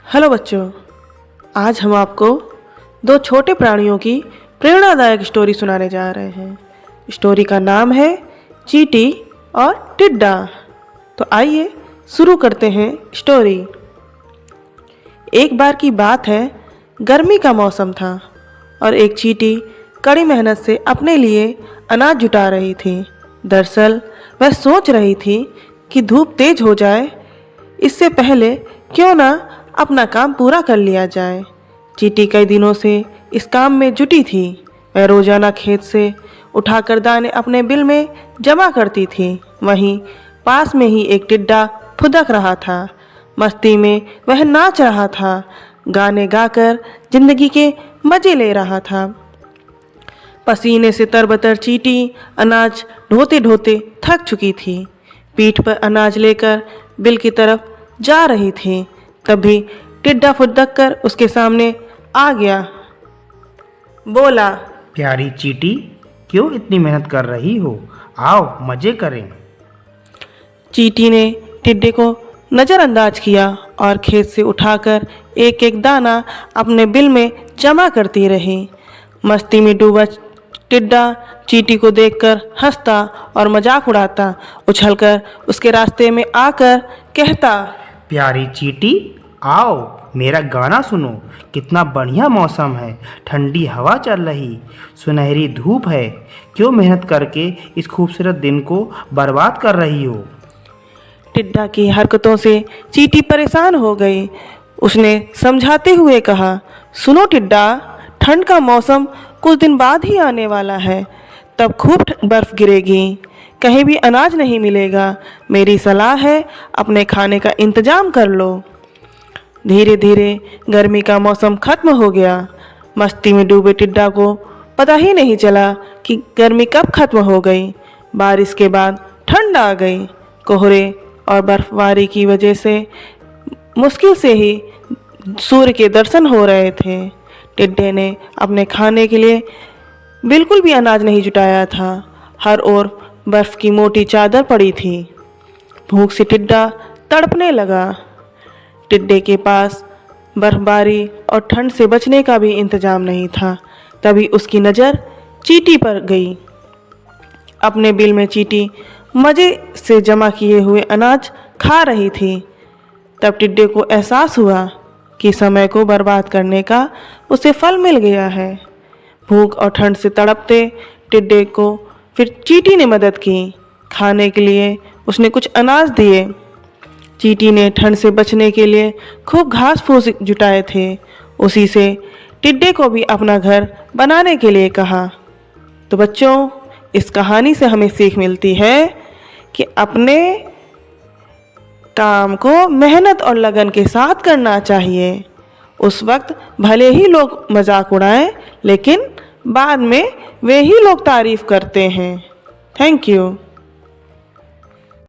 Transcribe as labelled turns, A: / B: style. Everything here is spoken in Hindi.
A: हेलो बच्चों, आज हम आपको दो छोटे प्राणियों की प्रेरणादायक स्टोरी सुनाने जा रहे हैं। स्टोरी का नाम है चींटी और टिड्डा। तो आइए शुरू करते हैं स्टोरी। एक बार की बात है, गर्मी का मौसम था और एक चींटी कड़ी मेहनत से अपने लिए अनाज जुटा रही थी। दरअसल वह सोच रही थी कि धूप तेज हो जाए, इससे पहले क्यों ना अपना काम पूरा कर लिया जाए। चींटी कई दिनों से इस काम में जुटी थी। वह रोजाना खेत से उठाकर दाने अपने बिल में जमा करती थी। वहीं पास में ही एक टिड्डा फुदक रहा था। मस्ती में वह नाच रहा था, गाने गाकर जिंदगी के मजे ले रहा था। पसीने से तरबतर चींटी अनाज ढोते ढोते थक चुकी थी। पीठ पर अनाज लेकर बिल की तरफ जा रही थी। तभी टिड्डा फुदक कर उसके सामने आ गया। बोला,
B: प्यारी चींटी, क्यों इतनी मेहनत कर रही हो? आओ मजे करें।
A: चींटी ने टिड्डे को नज़रअंदाज किया और खेत से उठाकर एक एक दाना अपने बिल में जमा करती रही। मस्ती में डूबा टिड्डा चींटी को देखकर हंसता और मजाक उड़ाता, उछलकर उसके रास्ते में आकर कहता,
B: प्यारी चींटी, आओ मेरा गाना सुनो। कितना बढ़िया मौसम है, ठंडी हवा चल रही, सुनहरी धूप है। क्यों मेहनत करके इस खूबसूरत दिन को बर्बाद कर रही हो?
A: टिड्डा की हरकतों से चींटी परेशान हो गई। उसने समझाते हुए कहा, सुनो टिड्डा, ठंड का मौसम कुछ दिन बाद ही आने वाला है। तब खूब बर्फ गिरेगी, कहीं भी अनाज नहीं मिलेगा। मेरी सलाह है, अपने खाने का इंतजाम कर लो। धीरे धीरे गर्मी का मौसम खत्म हो गया। मस्ती में डूबे टिड्डा को पता ही नहीं चला कि गर्मी कब खत्म हो गई। बारिश के बाद ठंड आ गई। कोहरे और बर्फबारी की वजह से मुश्किल से ही सूर्य के दर्शन हो रहे थे। टिड्डे ने अपने खाने के लिए बिल्कुल भी अनाज नहीं जुटाया था। हर ओर बर्फ की मोटी चादर पड़ी थी। भूख से टिड्डा तड़पने लगा। टिड्डे के पास बर्फबारी और ठंड से बचने का भी इंतजाम नहीं था। तभी उसकी नज़र चींटी पर गई। अपने बिल में चींटी मज़े से जमा किए हुए अनाज खा रही थी। तब टिड्डे को एहसास हुआ कि समय को बर्बाद करने का उसे फल मिल गया है। भूख और ठंड से तड़पते टिड्डे को फिर चींटी ने मदद की। खाने के लिए उसने कुछ अनाज दिए। चींटी ने ठंड से बचने के लिए खूब घास फूस जुटाए थे। उसी से टिड्डे को भी अपना घर बनाने के लिए कहा। तो बच्चों, इस कहानी से हमें सीख मिलती है कि अपने काम को मेहनत और लगन के साथ करना चाहिए। उस वक्त भले ही लोग मजाक उड़ाएं, लेकिन बाद में वे ही लोग तारीफ करते हैं। Thank you.